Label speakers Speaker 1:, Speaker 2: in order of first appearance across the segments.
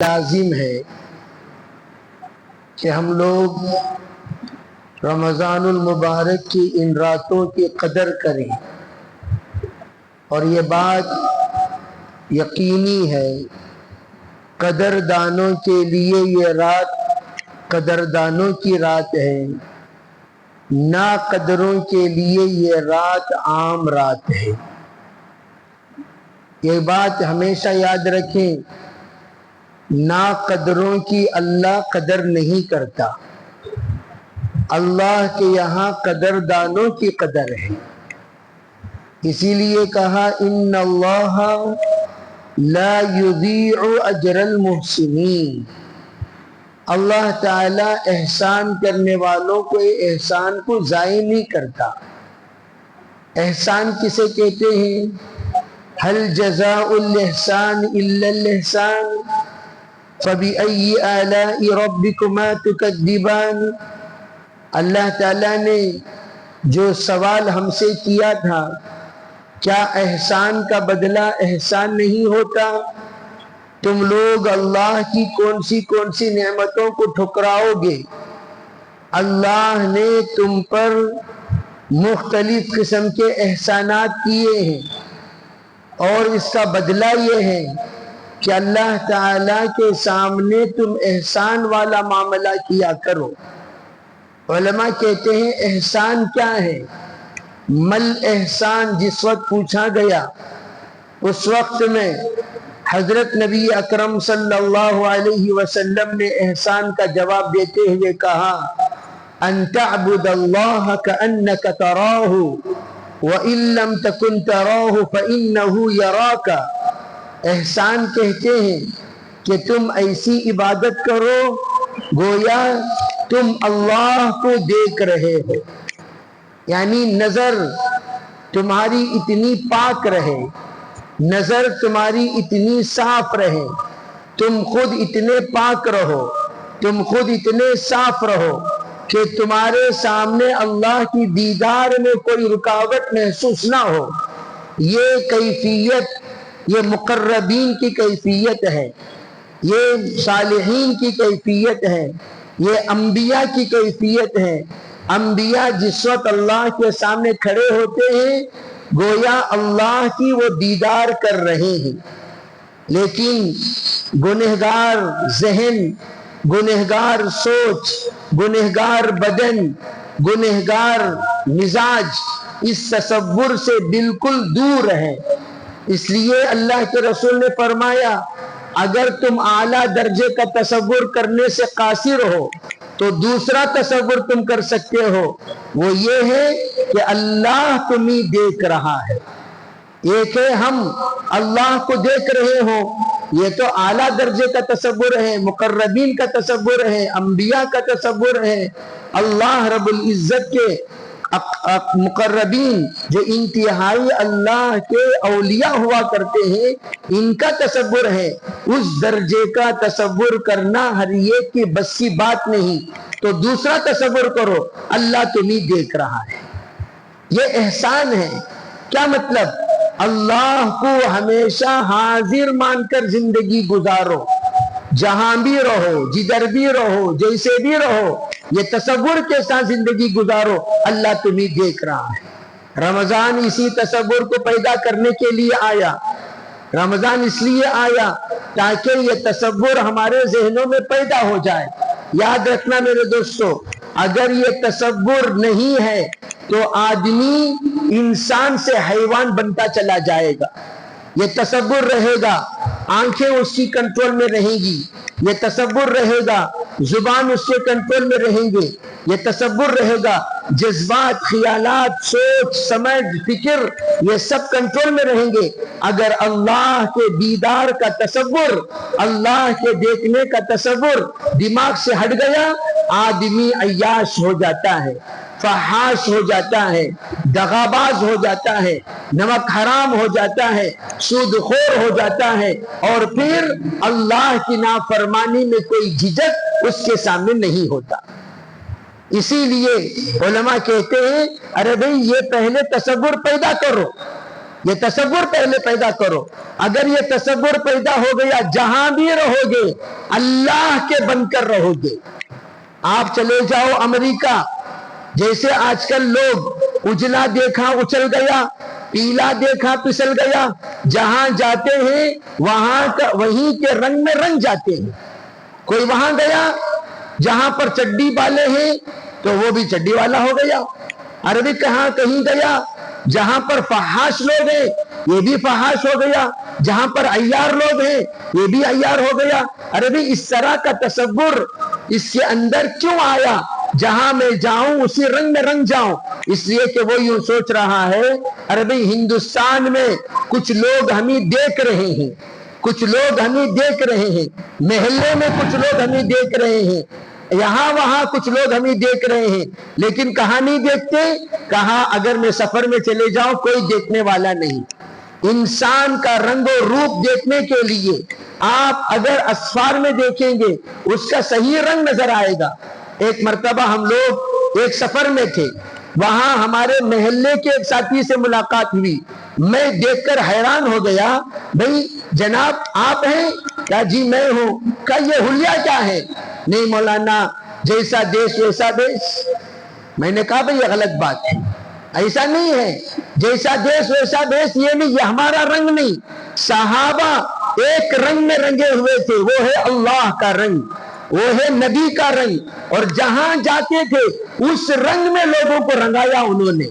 Speaker 1: لازم ہے کہ ہم لوگ رمضان المبارک کی ان راتوں کی قدر کریں، اور یہ بات یقینی ہے قدردانوں کے لیے یہ رات قدردانوں کی رات ہے، نا قدروں کے لیے یہ رات عام رات ہے۔ یہ بات ہمیشہ یاد رکھیں، نا قدروں کی اللہ قدر نہیں کرتا، اللہ کے یہاں قدردانوں کی قدر ہے۔ اسی لیے کہا ان اللہ لا یضیع اجر المحسنین، اللہ تعالی احسان کرنے والوں کو احسان کو ضائع نہیں کرتا۔ احسان کسے کہتے ہیں؟ هل جزاء الاحسان الا الاحسان فبأي آلاء ربكما تكذبان۔ اللہ تعالیٰ نے جو سوال ہم سے کیا تھا، کیا احسان کا بدلہ احسان نہیں ہوتا؟ تم لوگ اللہ کی کون سی نعمتوں کو ٹھکراؤ گے؟ اللہ نے تم پر مختلف قسم کے احسانات کیے ہیں، اور اس کا بدلہ یہ ہے کہ اللہ تعالیٰ کے سامنے تم احسان والا معاملہ کیا کرو۔ علماء کہتے ہیں احسان کیا ہے؟ مل احسان، جس وقت پوچھا گیا اس وقت میں حضرت نبی اکرم صلی اللہ علیہ وسلم نے احسان کا جواب دیتے ہوئے کہا ان تعبد اللہ کأنک تراہ وَإِن لَّمْ تَكُن تَرَاهُ فَإِنَّهُ يَرَاكَ۔ احسان کہتے ہیں کہ تم ایسی عبادت کرو گویا تم اللہ کو دیکھ رہے ہو، یعنی نظر تمہاری اتنی پاک رہے، نظر تمہاری اتنی صاف رہے، تم خود اتنے پاک رہو، تم خود اتنے صاف رہو کہ تمہارے سامنے اللہ کی دیدار میں کوئی رکاوٹ محسوس نہ ہو۔ یہ کیفیت یہ مقربین کی کیفیت ہے، یہ صالحین کی کیفیت ہے، یہ انبیاء کی کیفیت ہے۔ انبیاء جس وقت اللہ کے سامنے کھڑے ہوتے ہیں گویا اللہ کی وہ دیدار کر رہے ہیں، لیکن گنہگار ذہن، گنہگار سوچ، گنہگار بدن، گنہگار مزاج اس تصور سے بالکل دور ہے۔ اس لیے اللہ کے رسول نے فرمایا اگر تم اعلیٰ درجے کا تصور کرنے سے قاصر ہو تو دوسرا تصور تم کر سکتے ہو، وہ یہ ہے کہ اللہ تمہیں دیکھ رہا ہے۔ ایک ہے ہم اللہ کو دیکھ رہے ہوں، یہ تو اعلیٰ درجے کا تصور ہے، مقربین کا تصور ہے، انبیاء کا تصور ہے۔ اللہ رب العزت کے مقربین جو انتہائی اللہ کے اولیاء ہوا کرتے ہیں ان کا تصور ہے، اس درجے کا تصور کرنا ہر ایک کی بس کی بات نہیں، تو دوسرا تصور کرو اللہ تمہیں دیکھ رہا ہے۔ یہ احسان ہے۔ کیا مطلب؟ اللہ کو ہمیشہ حاضر مان کر زندگی گزارو، جہاں بھی رہو، جدھر بھی رہو، جیسے بھی رہو، یہ تصور کے ساتھ زندگی گزارو اللہ تمہیں دیکھ رہا ہے۔ رمضان اسی تصور کو پیدا کرنے کے لیے آیا۔ رمضان اس لیے آیا تاکہ یہ تصور ہمارے ذہنوں میں پیدا ہو جائے۔ یاد رکھنا میرے دوستو، اگر یہ تصور نہیں ہے تو آدمی انسان سے حیوان بنتا چلا جائے گا۔ یہ تصور رہے گا آنکھیں اس کی کنٹرول میں رہیں گی، یہ تصور رہے گا زبان اس کے کنٹرول میں رہیں گے، یہ تصور رہے گا جذبات، خیالات، سوچ، سمجھ، فکر یہ سب کنٹرول میں رہیں گے۔ اگر اللہ کے دیدار کا تصور، اللہ کے دیکھنے کا تصور دماغ سے ہٹ گیا، آدمی عیاش ہو جاتا ہے، فحاش ہو جاتا ہے، دغاباز ہو جاتا ہے، نمک حرام ہو جاتا ہے، سود خور ہو جاتا ہے، اور پھر اللہ کی نافرمانی میں کوئی جھجک اس کے سامنے نہیں ہوتا۔ اسی لیے علماء کہتے ہیں ارے بھئی یہ پہلے تصور پیدا کرو، یہ تصور پہلے پیدا کرو. اگر یہ تصور پیدا ہو گیا جہاں بھی رہو گے اللہ کے بن کر رہو گے. آپ چلے جاؤ امریکہ، جیسے آج کل لوگ اجلا دیکھا اچل گیا، پیلا دیکھا پسل گیا، جہاں جاتے ہیں وہیں کے رنگ میں رنگ جاتے ہیں. کوئی وہاں گیا جہاں پر چڈی والے ہیں تو وہ بھی چڈی والا ہو گیا. عربی کہیں گیا جہاں پر فحاش لوگ ہیں یہ بھی فحاش ہو گیا، جہاں پر عیار لوگ ہیں یہ بھی عیار ہو گیا. عربی اس طرح کا تصور اس کے اندر کیوں آیا؟ جہاں میں جاؤں اسی رنگ میں رنگ جاؤں. اس لیے کہ وہ یوں سوچ رہا ہے عربی ہندوستان میں کچھ لوگ ہمیں دیکھ رہے ہیں، کچھ لوگ ہمیں دیکھ رہے ہیں، محلے میں کچھ لوگ ہمیں دیکھ رہے ہیں، یہاں وہاں کچھ لوگ ہمیں دیکھ رہے ہیں، لیکن کہاں نہیں دیکھتے؟ کہا اگر میں سفر میں چلے جاؤں کوئی دیکھنے والا نہیں. انسان کا رنگ و روپ دیکھنے کے لیے آپ اگر اسفار میں دیکھیں گے اس کا صحیح رنگ نظر آئے گا. ایک مرتبہ ہم لوگ ایک سفر میں تھے، وہاں ہمارے محلے کے ایک ساتھی سے ملاقات ہوئی. میں دیکھ کر حیران ہو گیا، بھئی جناب آپ ہیں؟ کہا جی میں ہوں. کہا یہ حلیہ کیا ہے؟ نہیں مولانا جیسا دیش ویسا دیش. میں نے کہا بھئی یہ غلط بات ہے، ایسا نہیں ہے. جیسا دیش ویسا دیش یہ نہیں، یہ ہمارا رنگ نہیں. صحابہ ایک رنگ میں رنگے ہوئے تھے، وہ ہے اللہ کا رنگ، وہ ہے نبی کا رنگ، اور جہاں جاتے تھے اس رنگ میں لوگوں کو رنگایا انہوں نے،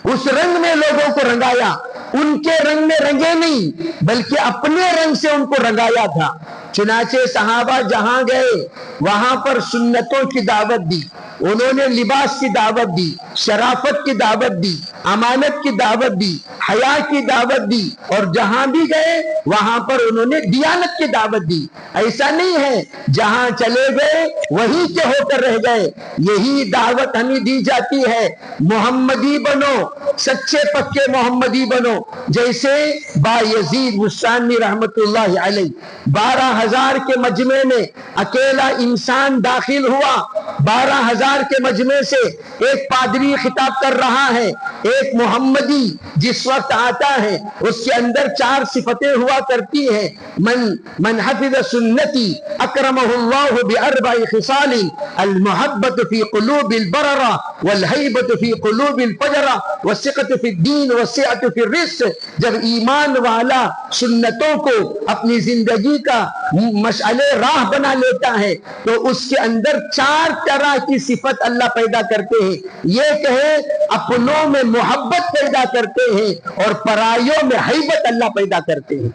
Speaker 1: اس رنگ میں لوگوں کو رنگایا. ان کے رنگ میں رنگے نہیں بلکہ اپنے رنگ سے ان کو رنگایا تھا. چنانچہ صحابہ جہاں گئے وہاں پر سنتوں کی دعوت دی، انہوں نے لباس کی دعوت دی، شرافت کی دعوت دی، امانت کی دعوت دی، حیا کی دعوت دی، اور جہاں بھی گئے وہاں پر انہوں نے دیانت کی دعوت دی. ایسا نہیں ہے جہاں چلے گئے وہیں کے ہو کر رہ گئے. یہی دعوت ہمیں دی جاتی ہے، محمدی بنو، سچے پکے محمدی بنو. جیسے بایزید بستانی رحمت اللہ علیہ 12,000 کے مجمع میں اکیلا انسان داخل ہوا. 12,000 کے مجمع سے ایک پادری خطاب کر رہا ہے. ایک محمدی جس وقت آتا ہے اس کے اندر 4 صفتیں ہوا کرتی ہیں. من حفظ سنتی اکرمہ اللہ باربع خصال، المحبت فی قلوب البررہ، والحیبت فی قلوب الفجرہ، والثقۃ فی الدین، والسعۃ فی الرزق. جب ایمان والا سنتوں کو اپنی زندگی کا مشعل راہ بنا لیتا ہے تو اس کے اندر 4 طرح کی صفت اللہ پیدا کرتے ہیں. یہ کہے اپنوں میں محبت پیدا کرتے ہیں اور پرائیوں میں حیبت اللہ پیدا کرتے ہیں.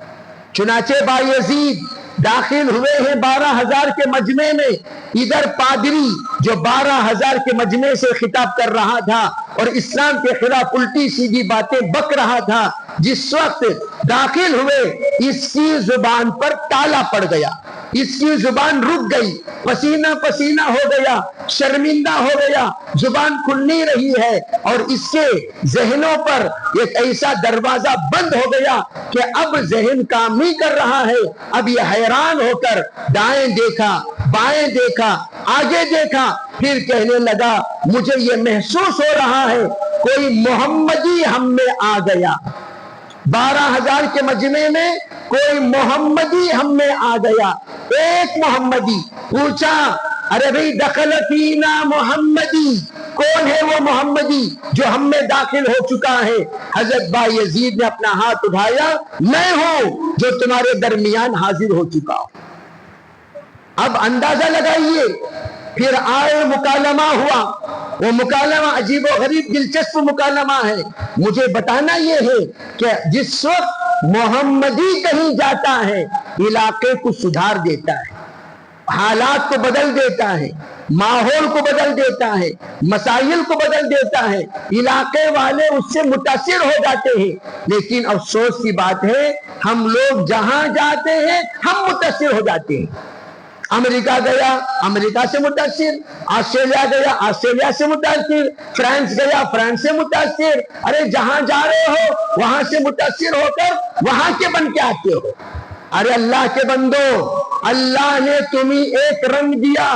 Speaker 1: چنانچہ بایزید داخل ہوئے ہیں 12,000 کے مجمع میں. ادھر پادری جو 12,000 کے مجمع سے خطاب کر رہا تھا اور اسلام کے خلاف الٹی سیدھی باتیں بک رہا تھا، جس وقت داخل ہوئے اس کی زبان پر تالا پڑ گیا، اس کی زبان رک گئی، پسینہ پسینہ ہو گیا، شرمندہ ہو گیا، زبان کھل نہیں رہی ہے، اور اس کے ذہنوں پر ایک ایسا دروازہ بند ہو گیا کہ اب ذہن کام نہیں کر رہا ہے. اب یہ حیران ہو کر دائیں دیکھا، بائیں دیکھا، آگے دیکھا، پھر کہنے لگا مجھے یہ محسوس ہو رہا ہے کوئی محمدی ہم میں آ گیا. 12,000 کے مجمع میں کوئی محمدی ہم میں آ گیا. ایک محمدی پوچھا ارے بھئی دخل فینا محمدی، کون ہے وہ محمدی جو ہم میں داخل ہو چکا ہے؟ حضرت بایزید نے اپنا ہاتھ اٹھایا، میں ہوں جو تمہارے درمیان حاضر ہو چکا ہوں. اب اندازہ لگائیے. پھر آئے مکالمہ ہوا. وہ مکالمہ عجیب و غریب دلچسپ مکالمہ ہے. مجھے بتانا یہ ہے کہ جس وقت محمدی کہیں جاتا ہے علاقے کو سدھار دیتا ہے، حالات کو بدل دیتا ہے، ماحول کو بدل دیتا ہے، مسائل کو بدل دیتا ہے، علاقے والے اس سے متاثر ہو جاتے ہیں. لیکن افسوس کی بات ہے ہم لوگ جہاں جاتے ہیں ہم متاثر ہو جاتے ہیں. امریکہ گیا امریکہ سے متاثر، آسٹریلیا گیا آسٹریلیا سے متاثر، فرانس گیا فرانس سے متاثر. ارے جہاں جا رہے ہو وہاں سے متاثر ہو کر وہاں کے بن کے آتے ہو. ارے اللہ کے بندو، اللہ نے تمہیں ایک رنگ دیا،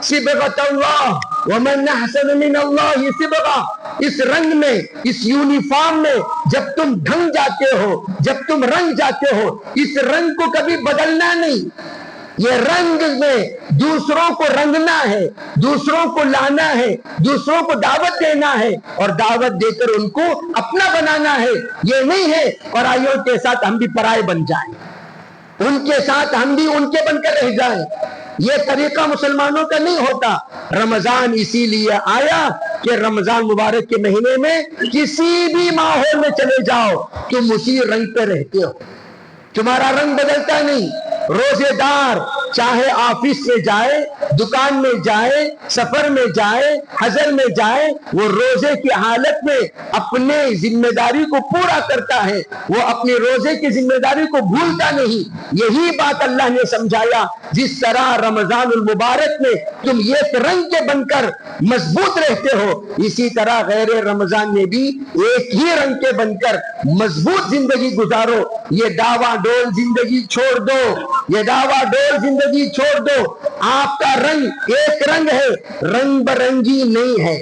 Speaker 1: صبغۃ اللہ ومن احسن من اللہ صبغہ۔ اس رنگ میں، اس یونیفارم میں جب تم ڈھنگ جاتے ہو، جب تم رنگ جاتے ہو، اس رنگ کو کبھی بدلنا نہیں۔ یہ رنگ میں دوسروں کو رنگنا ہے، دوسروں کو لانا ہے، دوسروں کو دعوت دینا ہے، اور دعوت دے کر ان کو اپنا بنانا ہے۔ یہ نہیں ہے پرائیوں کے ساتھ ہم بھی پرائے بن جائیں، ان کے ساتھ ہم بھی ان کے بن کر رہ جائیں۔ یہ طریقہ مسلمانوں کا نہیں ہوتا۔ رمضان اسی لیے آیا کہ رمضان مبارک کے مہینے میں کسی بھی ماحول میں چلے جاؤ، تم اسی رنگ پہ رہتے ہو، تمہارا رنگ بدلتا نہیں۔ روزے دار چاہے آفس میں جائے، دکان میں جائے، سفر میں جائے، حضر میں جائے، وہ روزے کی حالت میں اپنے ذمہ داری کو پورا کرتا ہے، وہ اپنے روزے کی ذمہ داری کو بھولتا نہیں۔ یہی بات اللہ نے سمجھایا، جس طرح رمضان المبارک میں تم ایک رنگ کے بن کر مضبوط رہتے ہو، اسی طرح غیر رمضان میں بھی ایک ہی رنگ کے بن کر مضبوط زندگی گزارو۔ یہ ڈاوا ڈول زندگی چھوڑ دو، یہ ڈاوا ڈول زندگی چھوڑ دو۔ آپ کا رنگ ایک رنگ ہے، رنگ برنگی نہیں ہے،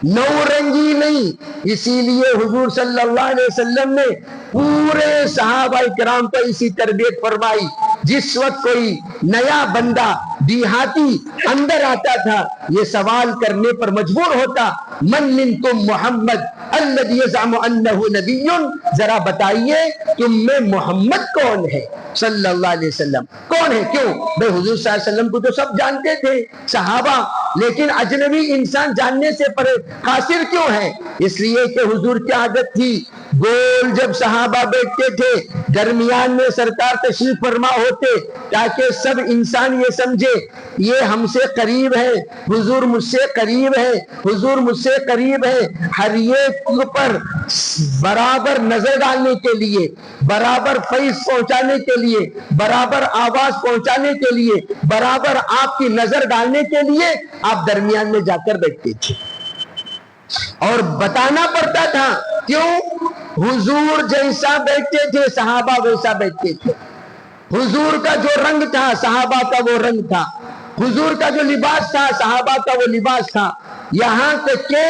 Speaker 1: نو رنگی نہیں۔ اسی لیے حضور صلی اللہ علیہ وسلم نے پورے صحابہ کرام پر اسی تربیت فرمائی۔ جس وقت کوئی نیا بندہ دیہاتی اندر آتا تھا، یہ سوال کرنے پر مجبور ہوتا، من منکم محمد الذی یزعم انہ نبی، ذرا بتائیے تم میں محمد کون ہے صلی اللہ علیہ وسلم، کون ہے؟ کیوں بھئی حضور صلی اللہ علیہ وسلم کو تو سب جانتے تھے صحابہ، لیکن اجنبی انسان جاننے سے قاصر کیوں ہے؟ اس لیے کہ حضور کی عادت تھی، گول جب صحابہ بیٹھتے تھے، درمیان میں سرکار تشریف فرما ہوتے، تاکہ سب انسان یہ سمجھے یہ ہم سے قریب ہے، حضور مجھ سے قریب ہے، حضور مجھ سے قریب ہے۔ ہر ایک پر برابر نظر ڈالنے کے لیے، برابر فیض پہنچانے کے لیے، برابر آواز پہنچانے کے لیے، برابر آپ کی نظر ڈالنے کے لیے آپ درمیان میں جا کر بیٹھتے تھے، اور بتانا پڑتا تھا۔ کیوں؟ حضور جیسا بیٹھتے تھے صحابہ ویسا بیٹھتے تھے، حضور کا جو رنگ تھا صحابہ کا وہ رنگ تھا، حضور کا جو لباس تھا صحابہ کا وہ لباس تھا۔ یہاں تک کہ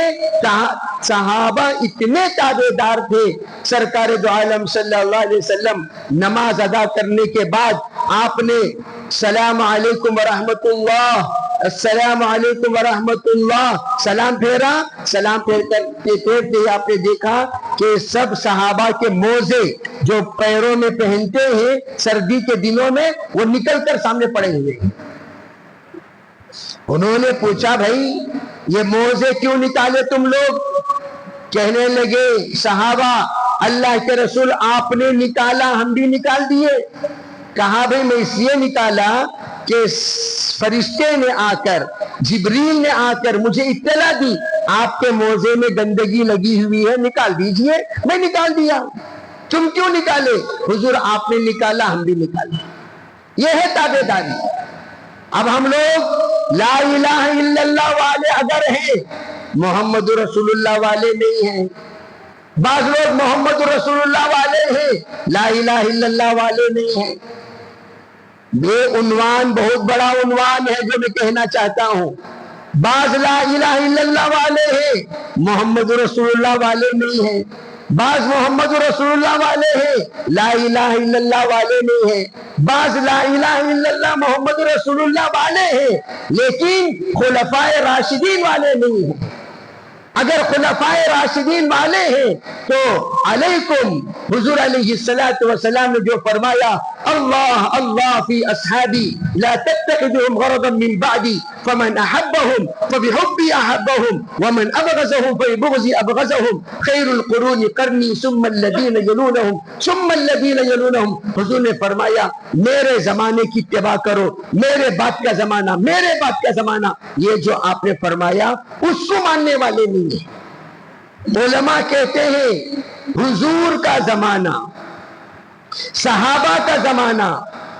Speaker 1: صحابہ اتنے تابعدار تھے، سرکار دو عالم صلی اللہ علیہ وسلم نماز ادا کرنے کے بعد آپ نے السلام علیکم ورحمت اللہ، السلام علیکم ورحمت اللہ سلام پھیرا، سلام پھیرتے آپ نے دیکھا کہ سب صحابہ کے موزے جو پیروں میں پہنتے ہیں سردی کے دنوں میں، وہ نکل کر سامنے پڑے ہوئے ہیں۔ انہوں نے پوچھا بھائی یہ موزے کیوں نکالے تم لوگ؟ کہنے لگے صحابہ اللہ کے رسول آپ نے نکالا ہم بھی نکال دیے۔ کہا بھائی میں اس لیے نکالا کہ فرشتے نے آ کر، جبریل نے آ کر مجھے اطلاع دی آپ کے موزے میں گندگی لگی ہوئی ہے، نکال دیجئے۔ میں نکال دیا۔ تم کیوں نکالے؟ حضور آپ نے نکالا ہم بھی نکالے۔ یہ ہے تابعداری۔ اب ہم لوگ لا الہ الا اللہ والے اگر ہیں، محمد رسول اللہ والے نہیں ہیں۔ بعض لوگ محمد رسول اللہ والے ہیں، لا الہ الا اللہ والے نہیں ہیں۔ یہ عنوان بہت بڑا عنوان ہے جو میں کہنا چاہتا ہوں۔ بعض لا الہ الا اللہ والے ہیں، محمد رسول اللہ والے نہیں ہیں۔ بعض محمد رسول اللہ والے ہیں، لا الہ الا اللہ والے نہیں ہیں۔ بعض لا الہ الا اللہ محمد رسول اللہ والے ہیں لیکن خلفائے راشدین والے نہیں ہیں۔ اگر خلفائے راشدین والے ہیں تو علیکم، حضور علیہ السلام نے جو فرمایا اللہ اللہ فی اصحابی لا تتخذهم غرضا من بعدی فمن احبهم فبحبی احبهم ومن ابغضهم فببغضی ابغضهم خیر القرون قرنی ثم الذین یلونهم ثم الذین یلونهم۔ حضور نے فرمایا میرے زمانے کی اتباع کرو، میرے بعد کا زمانہ، میرے بعد کا زمانہ۔ یہ جو آپ نے فرمایا اس کو ماننے والے نہیں ہیں۔ علماء کہتے ہیں حضور کا زمانہ، صحابہ کا زمانہ،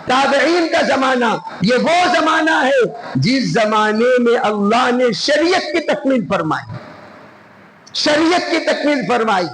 Speaker 1: تابعین کا زمانہ، یہ وہ زمانہ ہے جس زمانے میں اللہ نے شریعت کی تکمیل فرمائی، شریعت کی تکمیل فرمائی۔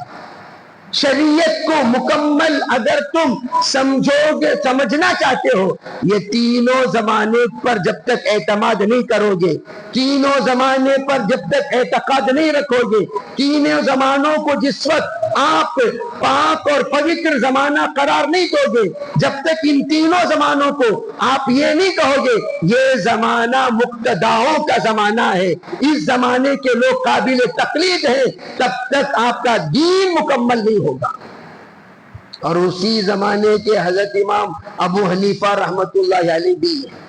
Speaker 1: شریعت کو مکمل اگر تم سمجھنا چاہتے ہو، یہ تینوں زمانے پر جب تک اعتماد نہیں کرو گے، تینوں زمانے پر جب تک اعتقاد نہیں رکھو گے، تینوں زمانوں کو جس وقت آپ پاک اور پوتر زمانہ قرار نہیں دو گے، جب تک ان تینوں زمانوں کو آپ یہ نہیں کہو گے یہ زمانہ مقتداؤں کا زمانہ ہے، اس زمانے کے لوگ قابل تقلید ہیں، تب تک آپ کا دین مکمل نہیں ہوگا۔ اور اسی زمانے کے حضرت امام ابو حنیفہ رحمت اللہ علیہ بھی ہیں۔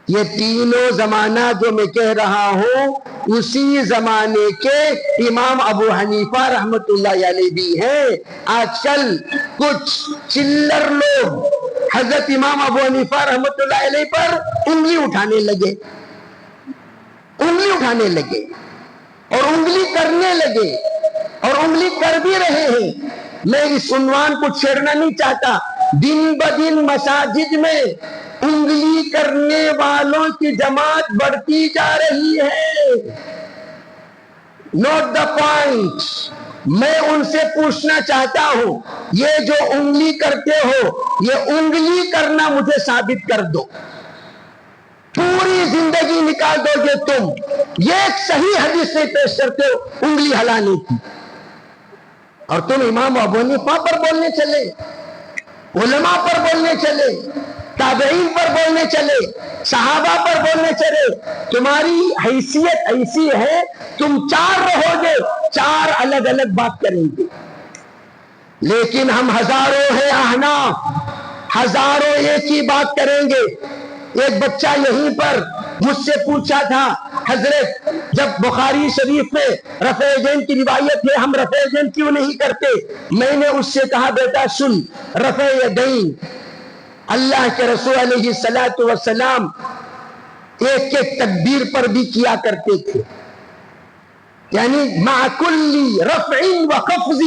Speaker 1: یہ تینوں زمانہ جو میں کہہ رہا ہوں اسی زمانے کے امام ابو حنیفہ رحمت اللہ علیہ بھی ہیں۔ آج کل کچھ چلر لوگ حضرت امام ابو حنیفہ رحمت اللہ علیہ پر انگلی اٹھانے لگے اور انگلی کرنے لگے اور انگلی کر بھی رہے ہیں۔ میں اس عنوان کو چھیڑنا نہیں چاہتا، دن بدن مساجد میں انگلی کرنے والوں کی جماعت بڑھتی جا رہی ہے۔ Note the point. میں ان سے پوچھنا چاہتا ہوں یہ جو انگلی کرتے ہو یہ انگلی کرنا مجھے ثابت کر دو۔ پوری زندگی نکال دو گے تم، یہ ایک صحیح حدیث سے پیش کرتے ہو انگلی ہلانے کی، اور تم امام ابو حنیفہ پر بولنے چلے، علماء پر بولنے چلے، تابعین پر بولنے چلے، صحابہ پر بولنے چلے۔ تمہاری حیثیت ایسی ہے تم چار رہو گے، چار الگ الگ بات کریں گے، لیکن ہم ہزاروں ہیں احناف، ہزاروں ایک ہی بات کریں گے۔ ایک بچہ یہیں پر مجھ سے پوچھا تھا حضرت جب بخاری شریف میں رفع یدین کی روایت ہے ہم رفع یدین کیوں نہیں کرتے؟ میں نے اس سے کہا بیٹا سن، رفع یدین اللہ کے رسول علیہ السلام ایک ایک تکبیر پر بھی کیا کرتے تھے، یعنی مع کل رفع و خفض،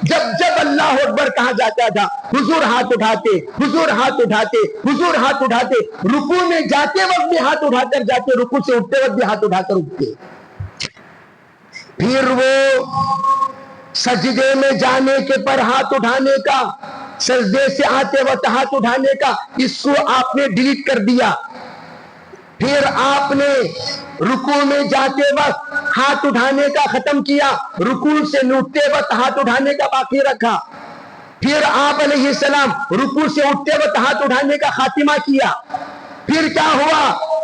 Speaker 1: جب اللہ اکبر کہا جاتا تھا حضور ہاتھ اٹھاتے، حضور ہاتھ اٹھاتے، حضور ہاتھ اٹھاتے، رکوع میں جاتے وقت بھی ہاتھ اٹھا کر جاتے، رکوع سے اٹھتے وقت بھی ہاتھ اٹھا کر اٹھتے۔ پھر وہ سجدے میں جانے کے پر ہاتھ اٹھانے کا، سجدے سے آتے وقت ہاتھ اٹھانے کا، اس کو آپ نے ڈیلیٹ کر دیا۔ پھر آپ نے رکوع میں جاتے وقت ہاتھ اٹھانے کا ختم کیا، رکوع سے اٹھتے وقت ہاتھ اٹھانے کا باقی رکھا۔ پھر آپ علیہ السلام رکوع سے اٹھتے وقت ہاتھ اٹھانے کا خاتمہ کیا۔ پھر کیا ہوا؟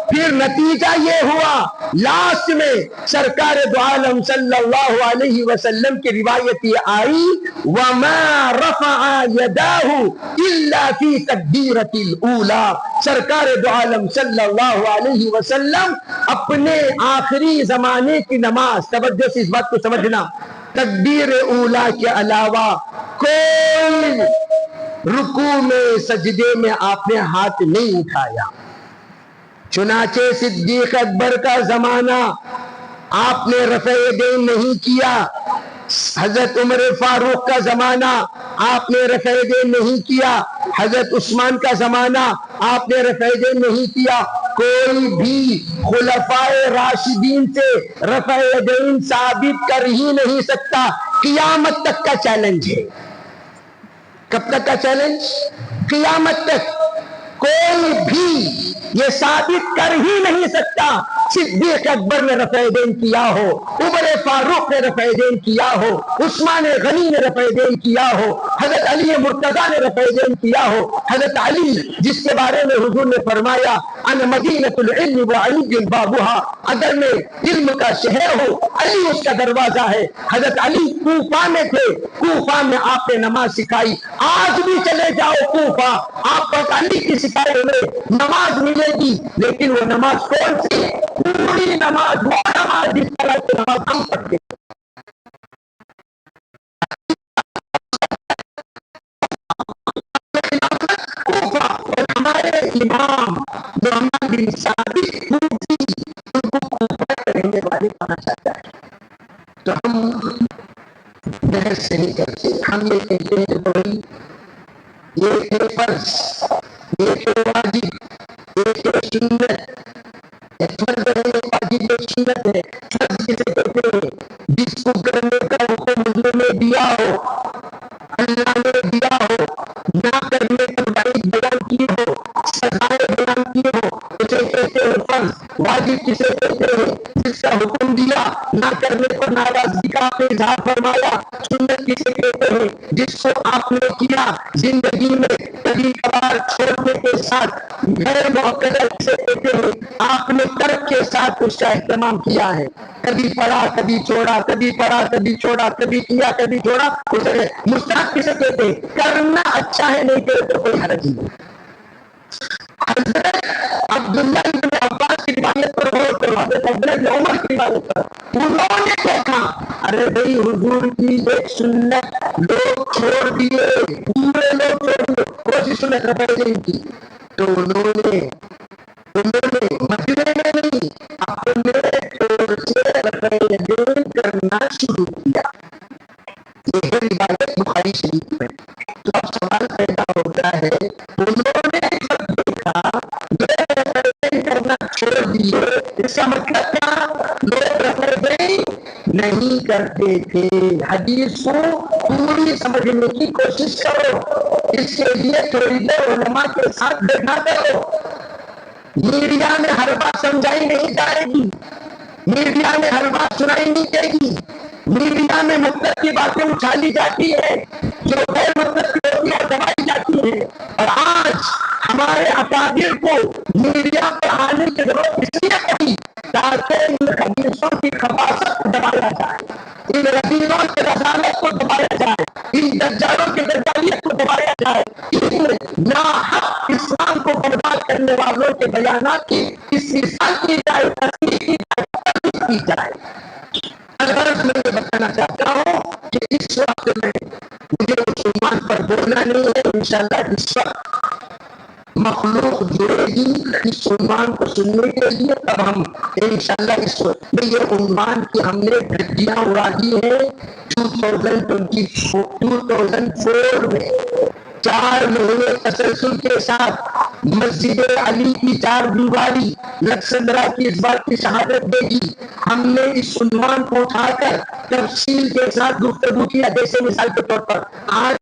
Speaker 1: پھر نتیجہ یہ ہوا لاسٹ میں سرکار دو عالم صلی اللہ علیہ وسلم کی روایت یہ آئی وَمَا رَفَعَ يَدَاهُ إِلَّا فِي تَكْبِيرَةِ الْأُولَى، سرکار دو عالم صلی اللہ علیہ وسلم اپنے آخری زمانے کی نماز، توجہ سے اس بات کو سمجھنا، تکبیر اولا کے علاوہ کوئی رکوع میں سجدے میں آپ نے ہاتھ نہیں اٹھایا۔ چنانچہ صدیق اکبر کا زمانہ آپ نے رفع یدین نہیں کیا، حضرت عمر فاروق کا زمانہ آپ نے رفع یدین نہیں کیا، حضرت عثمان کا زمانہ آپ نے رفع یدین نہیں کیا، کوئی بھی خلفائے راشدین سے رفع یدین ثابت کر ہی نہیں سکتا۔ قیامت تک کا چیلنج ہے۔ کب تک کا چیلنج؟ قیامت تک کوئی بھی یہ ثابت کر ہی نہیں سکتا صدیق اکبر نے رفع یدین کیا ہو، عمر فاروق نے رفع یدین کیا ہو، عثمان غنی نے رفع یدین کیا ہو، حضرت علی مرتضیٰ نے رفع یدین کیا ہو، حضرت علی جس کے بارے میں حضور نے فرمایا انا مدینۃ العلم وعلی بابها، اگر میں علم کا شہر ہوں علی اس کا دروازہ ہے۔ حضرت علی کوفہ میں تھے، کوفہ میں آپ نے نماز سکھائی۔ آج بھی چلے جاؤ کوفہ، آپ کو علی کی سکھائے ہوئے نماز ملے گی، لیکن وہ نماز کون سی؟ پوری نماز، وہ نماز جس طرح سے نماز ہم پڑھتے ہیں۔ اور ہمارے امام محمد بن ثابت کوفی، ان کو کوفہ کے رہنے والے کہا جاتا ہے۔ تو ہم بحث نہیں کرتے، ہم یہ کہتے ہیں کہ بھائی یہ ہے فرض، یہ ہے واجب، یہ ہے سنت۔ ایک فرض ہے، ایک واجب، ایک سنت ہے۔ فرض جسے کہتے ہیں جس کو کرنے کا حکم حضور نے دیا ہو، اللہ نے دیا ہو، نہ کرنے پر وعید بیان کی ہو، سزائیں بیان کی ہو، اسے کہتے ہیں فرض۔ واجب کسے کہتے ہیں؟ جس کا حکم دیا، نہ کرنے پر ناراضگی کا آپ نے اظہار فرمایا۔ سنت کسے کہتے ہیں؟ جس کو آپ نے کیا زندگی میں کبھی کبھار چھوڑنے کے ساتھ۔ غیر معتدل کسے کہتے ہیں؟ آپ نے ترک کے ساتھ اس کا اہتمام کیا ہے، کبھی پڑھا کبھی چھوڑا، کبھی پڑھا کبھی چھوڑا، کبھی کیا کبھی چھوڑا۔ اسے مستحب کسے کہتے ہیں؟ کرنا اچھا ہے، نہیں کرے تو کوئی حرج نہیں۔ حضرت عبداللہ بن عباس کی روایت پر غور کرو، حضرت عبداللہ بن عمر کی روایت پر انہوں نے دیکھا، ارے بھائی حضور کی ایک سنت لوگ چھوڑ دیے، پورے لوگ چھوڑ دیے، کون سی سنت رفع یدین کی؟ تو انہوں نے مدینے میں نہیں، اپنے طور سے رفع یدین کرنا شروع کیا۔ یہ ہے روایت بخاری شریف میں۔ تو اب سوال پیدا ہوتا ہے، انہوں نے جب دیکھا لوگ کرنا چھوڑ دیے، اس کا مطلب کیا؟ لوگ رفع نہیں کرتے تھے۔ حدیث کو پوری سمجھنے کی کوشش کرو، اس کے لیے تھوڑی دیر علماء کے ساتھ بیٹھا کرو۔ میڈیا میں ہر بات سمجھائی نہیں جائے گی، میڈیا میں ہر بات سنائی نہیں جائے گی، میڈیا میں مطلب کی باتیں اچھالی جاتی ہے، جو غیر مطلب کی ہوتی ہے دبائی جاتی ہے۔ اور آج ہمارے اکابر کو میڈیا پہ آنے کی ضرورت اس لیے پڑی تاکہ ان حدیثوں کی خباثت کو دبایا جائے، ان ربیعوں کے رسالت کو دبایا جائے، ان دجالوں کی دجالیت کو دبایا جائے، ان ناحق اسلام کو برباد کرنے والوں کے بیانات کی استحصال کی جائے، تصدیق کی جائے، کی جائے۔ اگر میں یہ بتانا چاہتا ہوں کہ اس وقت میں مجھے مسلمان پر بولنا نہیں ہے، انشاءاللہ اس وقت مخلوق جڑے گی اس عنوان کو سننے کے لیے، تب ہم انشاءاللہ اس وقت میں یہ عنوان کی ہم نے دھجیاں اڑا دی ہیں 2004 میں 4 مہینے تسلسل کے ساتھ مسجد علی کی 4 دیواری لکسندرا کی اس بات کی شہادت دے گی۔ ہم نے اس عنوان کو اٹھا کر تفصیل کے ساتھ گفتگو کیا، جیسے مثال کے طور پر آج